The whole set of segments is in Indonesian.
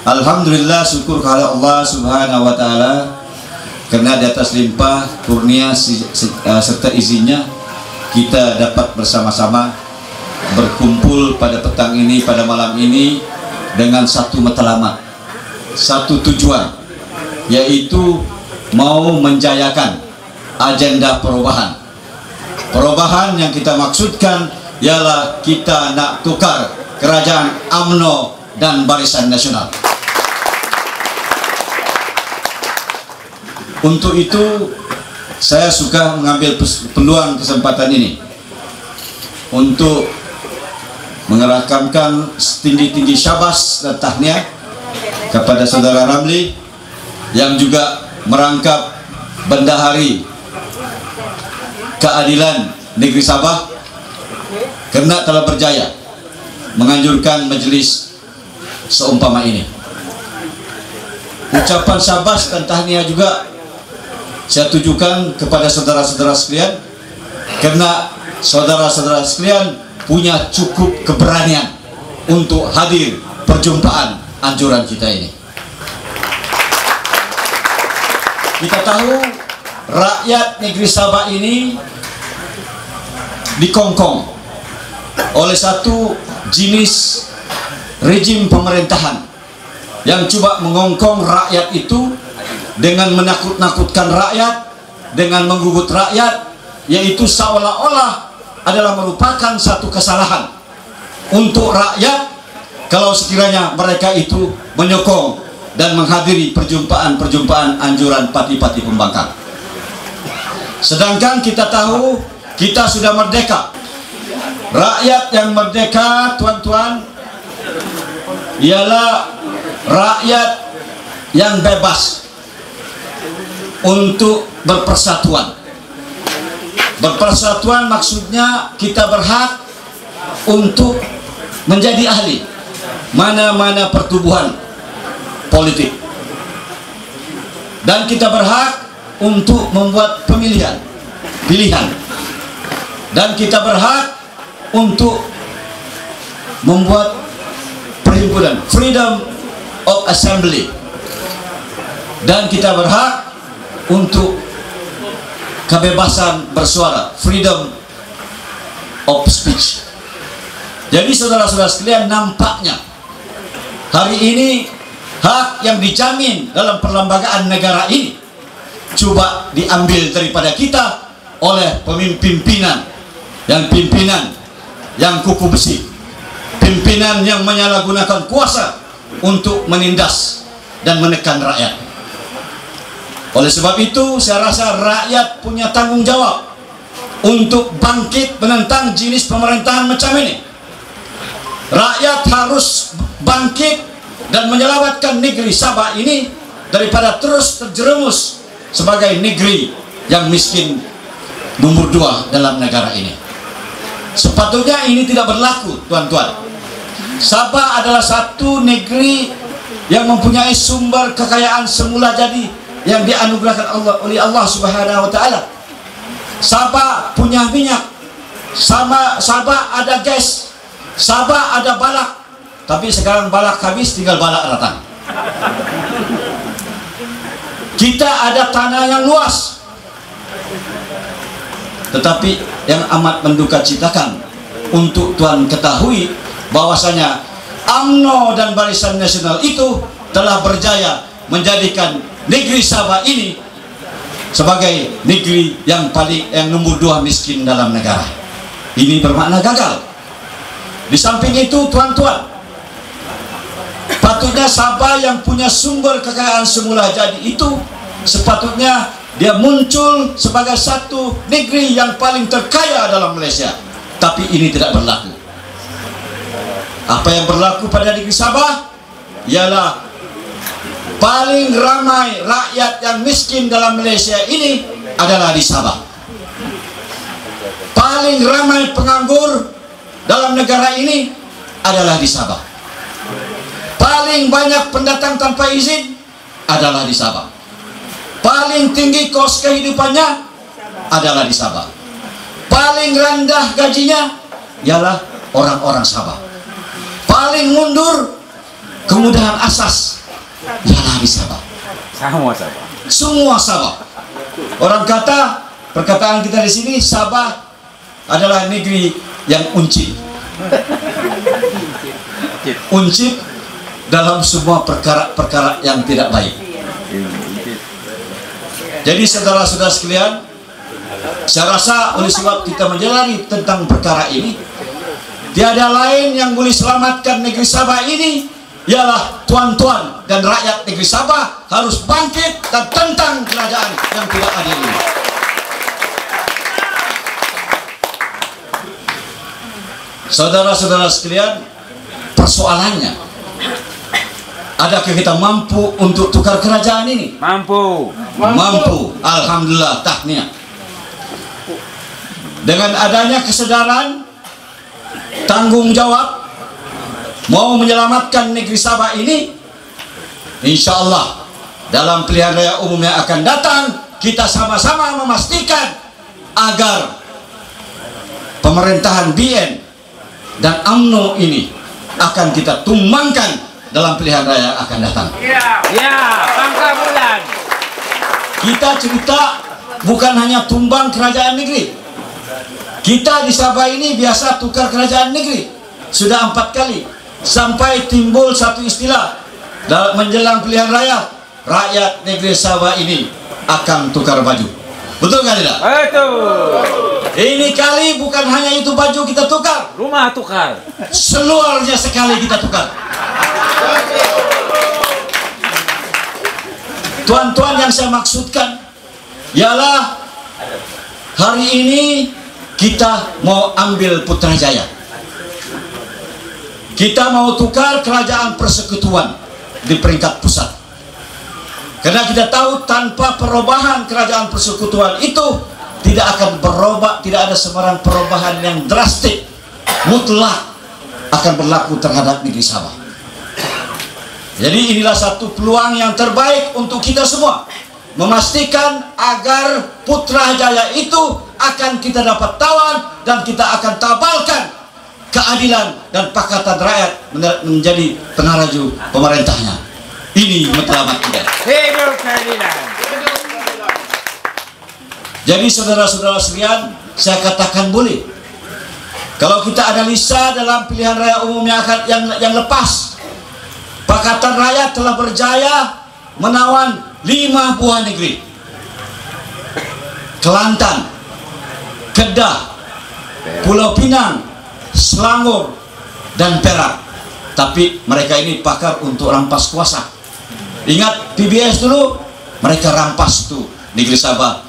Alhamdulillah, syukur kepada Allah Subhanahu wa Ta'ala, karena di atas limpah kurnia serta izinnya kita dapat bersama-sama berkumpul pada petang ini, pada malam ini, dengan satu matlamat, satu tujuan, yaitu mau menjayakan agenda perubahan. Perubahan yang kita maksudkan ialah kita nak tukar kerajaan UMNO dan Barisan Nasional. Untuk itu saya suka mengambil peluang kesempatan ini untuk mengerahkan setinggi-tinggi syabas dan tahniah kepada saudara Ramli yang juga merangkap Bendahari Keadilan Negeri Sabah, karena telah berjaya menganjurkan majelis seumpama ini. Ucapan syabas dan tahniah juga saya tujukan kepada saudara-saudara sekalian, karena saudara-saudara sekalian punya cukup keberanian untuk hadir perjumpaan anjuran kita ini. Kita tahu rakyat negeri Sabah ini dikongkong oleh satu jenis rejim pemerintahan yang coba mengongkong rakyat itu dengan menakut-nakutkan rakyat, dengan menggugut rakyat, yaitu seolah-olah adalah merupakan satu kesalahan untuk rakyat kalau sekiranya mereka itu menyokong dan menghadiri perjumpaan-perjumpaan anjuran parti-parti pembangkang. Sedangkan kita tahu kita sudah merdeka. Rakyat yang merdeka, tuan-tuan, ialah rakyat yang bebas untuk berpersatuan. Berpersatuan maksudnya kita berhak untuk menjadi ahli mana-mana pertubuhan politik, dan kita berhak untuk membuat pilihan, dan kita berhak untuk membuat perhimpunan, freedom of assembly, dan kita berhak untuk kebebasan bersuara, freedom of speech. Jadi saudara-saudara sekalian, nampaknya hari ini hak yang dijamin dalam perlembagaan negara ini coba diambil daripada kita oleh pimpinan yang kuku besi, pimpinan yang menyalahgunakan kuasa untuk menindas dan menekan rakyat. Oleh sebab itu saya rasa rakyat punya tanggung jawab untuk bangkit menentang jenis pemerintahan macam ini. Rakyat harus bangkit dan menyelamatkan negeri Sabah ini daripada terus terjerumus sebagai negeri yang miskin nomor 2 dalam negara ini. Sepatutnya ini tidak berlaku, tuan-tuan. Sabah adalah satu negeri yang mempunyai sumber kekayaan semula jadi yang dianugerahkan oleh Allah Subhanahu wa Ta'ala. Sabah punya minyak, Sabah ada gas, Sabah ada balak. Tapi sekarang balak habis, tinggal balak datang. Kita ada tanah yang luas, tetapi yang amat mendukacitakan untuk tuan ketahui bahwasanya UMNO dan Barisan Nasional itu telah berjaya menjadikan negeri Sabah ini sebagai negeri yang nomor 2 miskin dalam negara. Ini bermakna gagal. Di samping itu, tuan-tuan, patutnya Sabah yang punya sumber kekayaan semula jadi itu sepatutnya dia muncul sebagai satu negeri yang paling terkaya dalam Malaysia. Tapi ini tidak berlaku. Apa yang berlaku pada negeri Sabah ialah paling ramai rakyat yang miskin dalam Malaysia ini adalah di Sabah. Paling ramai penganggur dalam negara ini adalah di Sabah. Paling banyak pendatang tanpa izin adalah di Sabah. Paling tinggi kos kehidupannya adalah di Sabah. Paling rendah gajinya ialah orang-orang Sabah. Paling mundur kemudahan asas ialah di Sabah. Semua Sabah. Semua Sabah. Orang kata, perkataan kita di sini, Sabah adalah negeri yang uncip. Uncip dalam semua perkara-perkara yang tidak baik. Jadi saudara-saudara sekalian, saya rasa oleh sebab kita menjalani tentang perkara ini, tiada lain yang boleh selamatkan negeri Sabah ini ialah tuan-tuan dan rakyat negeri Sabah harus bangkit dan tentang kerajaan yang tidak adil ini. Saudara-saudara sekalian, persoalannya, adakah kita mampu untuk tukar kerajaan ini? Mampu. Mampu. Alhamdulillah, tahniah. Dengan adanya kesadaran, tanggung jawab, mau menyelamatkan negeri Sabah ini, insya Allah dalam pilihan raya umum yang akan datang, kita sama-sama memastikan agar pemerintahan BN dan UMNO ini akan kita tumbangkan dalam pilihan raya yang akan datang. Ya, Bangka Bulan. Kita cerita bukan hanya tumbang kerajaan negeri. Kita di Sabah ini biasa tukar kerajaan negeri sudah 4 kali, sampai timbul satu istilah dalam menjelang pilihan raya, rakyat negeri Sabah ini akan tukar baju. Betul kan tidak? Betul. Ini kali bukan hanya itu baju kita tukar, Rumah tukar. seluruhnya sekali kita tukar. Tuan-tuan, yang saya maksudkan ialah hari ini kita mau ambil Putrajaya. Kita mau tukar kerajaan persekutuan di peringkat pusat. Karena kita tahu tanpa perubahan kerajaan persekutuan itu tidak akan berubah, tidak ada sebarang perubahan yang drastik, mutlak akan berlaku terhadap negeri Sabah. Jadi inilah satu peluang yang terbaik untuk kita semua, memastikan agar Putrajaya itu akan kita dapat tawan dan kita akan tabalkan keadilan dan pakatan rakyat menjadi penaraju pemerintahnya. Ini matlamat kita. Hidup keadilan. Jadi saudara-saudara sekalian, saya katakan boleh, kalau kita analisa dalam pilihan raya umum yang lepas, Pakatan Rakyat telah berjaya menawan 5 buah negeri: Kelantan, Kedah, Pulau Pinang, Selangor, dan Perak. Tapi mereka ini pakar untuk rampas kuasa. Ingat PBS dulu, mereka rampas tuh negeri Sabah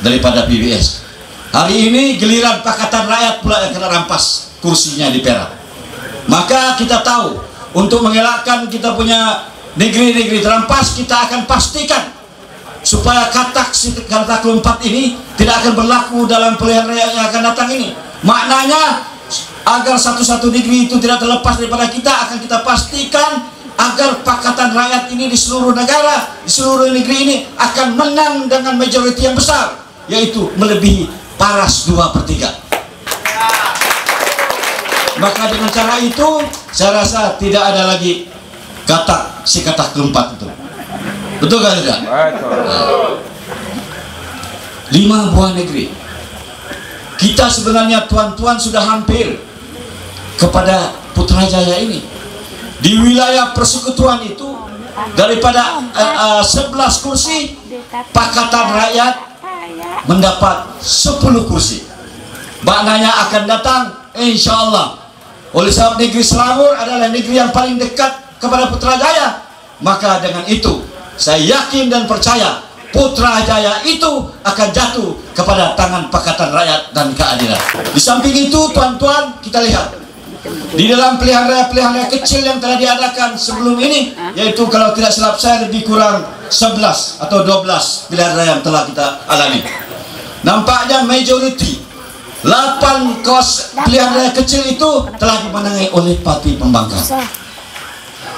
daripada PBS. Hari ini giliran Pakatan Rakyat pula yang kena rampas kursinya di Perak. Maka kita tahu, untuk mengelakkan kita punya negeri-negeri terampas, kita akan pastikan supaya kata keempat ini tidak akan berlaku dalam pilihan raya yang akan datang ini. Maknanya agar satu-satu negeri itu tidak terlepas daripada kita, akan kita pastikan agar Pakatan Rakyat ini di seluruh negara, di seluruh negeri ini akan menang dengan majoriti yang besar, yaitu melebihi paras 2/3. Maka dengan cara itu saya rasa tidak ada lagi si kata keempat itu. Betul kan tidak? Betul. 5 buah negeri. Kita sebenarnya tuan-tuan sudah hampir kepada Putrajaya ini. Di wilayah persekutuan itu daripada 11 kursi, Pakatan Rakyat mendapat 10 kursi. Maknanya akan datang insya Allah. Oleh sebab negeri Selangor adalah negeri yang paling dekat kepada Putrajaya, maka dengan itu saya yakin dan percaya Putrajaya itu akan jatuh kepada tangan Pakatan Rakyat dan keadilan. Di samping itu tuan-tuan, kita lihat di dalam pilihan raya kecil yang telah diadakan sebelum ini, yaitu kalau tidak silap saya lebih kurang 11 atau 12 pilihan raya yang telah kita alami. Nampaknya majority 8 pilihan raya kecil itu telah dimenangi oleh parti pembangkang.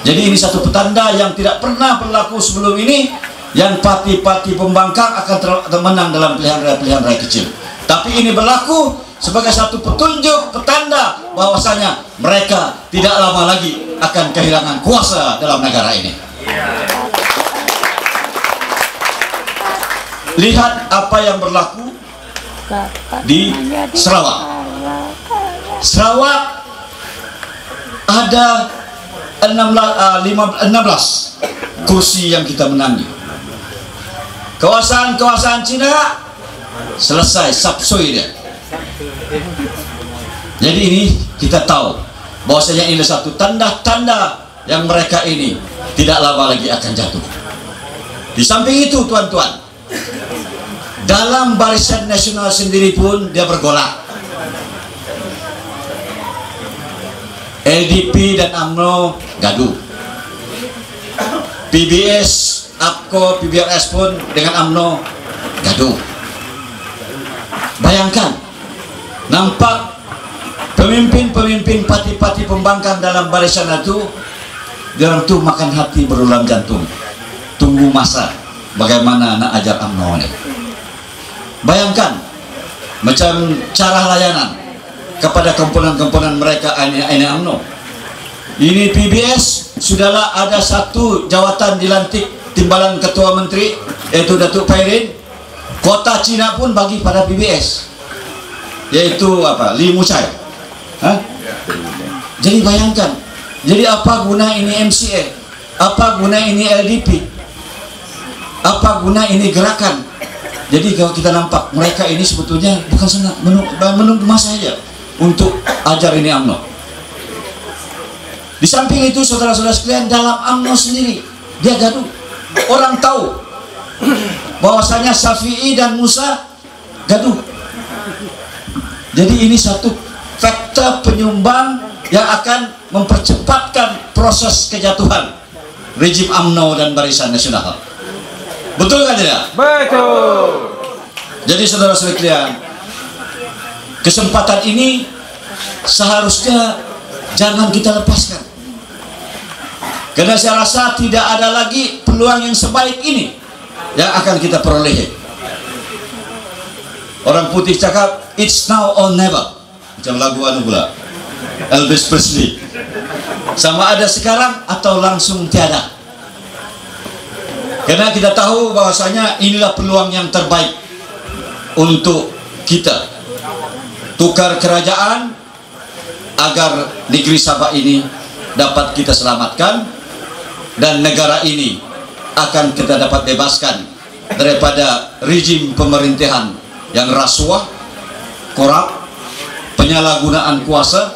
Jadi ini satu petanda yang tidak pernah berlaku sebelum ini, yang parti-parti pembangkang akan menang dalam pilihan raya kecil. Tapi ini berlaku sebagai satu petunjuk, petanda bahwasanya mereka tidak lama lagi akan kehilangan kuasa dalam negara ini. Lihat apa yang berlaku di Sarawak. Sarawak ada 16 kursi yang kita menangi. Kawasan-kawasan Cina selesai, sapsoi dia. Jadi ini kita tahu bahwasanya ini satu tanda-tanda yang mereka ini tidak lama lagi akan jatuh. Di samping itu tuan-tuan, dalam Barisan Nasional sendiri pun dia bergolak. LDP dan UMNO gaduh. PBS, APKO, PBRS pun dengan UMNO gaduh. Bayangkan, nampak pemimpin-pemimpin parti-parti pembangkang dalam barisan itu, dia orang tuh makan hati berulang jantung. Tunggu masa bagaimana nak ajar UMNO ini. Bayangkan macam cara layanan kepada komponen-komponen mereka ini UMNO. Ini PBS sudahlah ada satu jawatan dilantik timbalan ketua menteri, yaitu Datuk Pairin. Kota Cina pun bagi pada PBS, yaitu apa, Li Mucai. Jadi bayangkan, jadi apa guna ini MCA, apa guna ini LDP, apa guna ini gerakan. Jadi kalau kita nampak mereka ini sebetulnya bukan senang menunggu masa saja untuk ajar ini UMNO. Di samping itu saudara-saudara sekalian, dalam UMNO sendiri dia gaduh. Orang tahu bahwasanya Syafi'i dan Musa gaduh. Jadi ini satu faktor penyumbang yang akan mempercepatkan proses kejatuhan rejim UMNO dan Barisan Nasional. Betul kan tidak? Betul. Jadi saudara-saudara sekalian, kesempatan ini seharusnya jangan kita lepaskan. Karena saya rasa tidak ada lagi peluang yang sebaik ini yang akan kita peroleh. Orang putih cakap, it's now or never. Macam lagu anu pula, Elvis Presley. Sama ada sekarang atau langsung tiada. Karena kita tahu bahwasanya inilah peluang yang terbaik untuk kita tukar kerajaan agar negeri Sabah ini dapat kita selamatkan dan negara ini akan kita dapat bebaskan daripada rejim pemerintahan yang rasuah, korup, penyalahgunaan kuasa,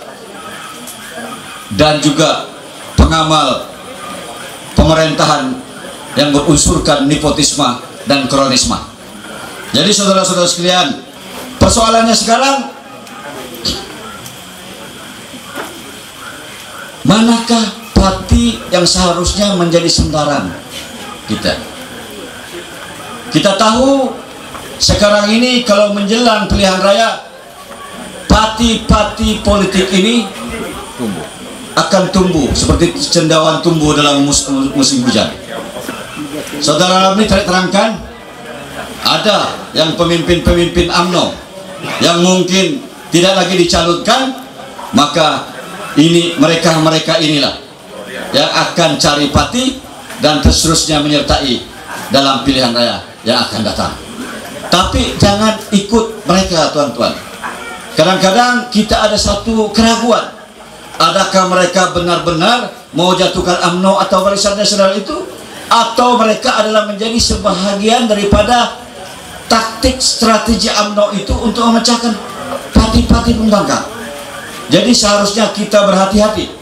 dan juga pengamal pemerintahan yang berunsurkan nepotisme dan kronisme. Jadi saudara-saudara sekalian, persoalannya sekarang, manakah parti yang seharusnya menjadi sandaran kita? Kita tahu sekarang ini kalau menjelang pilihan raya, parti-parti politik ini akan tumbuh seperti cendawan tumbuh dalam musim hujan. Saudara Ramli terangkan, ada yang pemimpin-pemimpin UMNO yang mungkin tidak lagi dicalonkan, maka ini mereka inilah yang akan cari parti dan seterusnya menyertai dalam pilihan raya yang akan datang. Tapi jangan ikut mereka, tuan-tuan. Kadang-kadang kita ada satu keraguan, adakah mereka benar-benar mau jatuhkan UMNO atau Barisan Nasional itu, atau mereka adalah menjadi sebahagian daripada taktik strategi UMNO itu untuk memecahkan parti-parti pembangkang. Jadi seharusnya kita berhati-hati.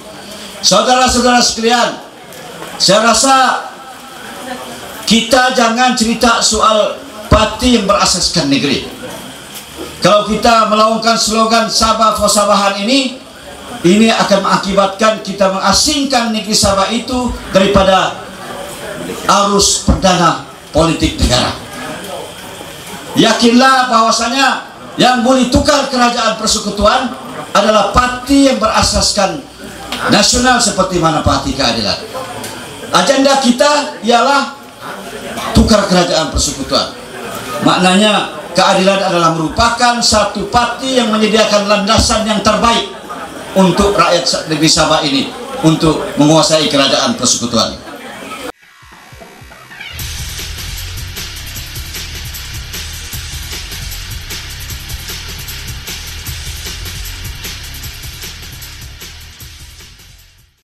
Saudara-saudara sekalian, saya rasa kita jangan cerita soal parti yang berasaskan negeri. Kalau kita melakukan slogan Sabah for Sabahan ini akan mengakibatkan kita mengasingkan negeri Sabah itu daripada arus perdana politik negara. Yakinlah bahwasanya yang boleh tukar kerajaan persekutuan adalah parti yang berasaskan nasional seperti mana Parti Keadilan. Agenda kita ialah tukar kerajaan persekutuan. Maknanya keadilan adalah merupakan satu parti yang menyediakan landasan yang terbaik untuk rakyat negeri Sabah ini untuk menguasai kerajaan persekutuan.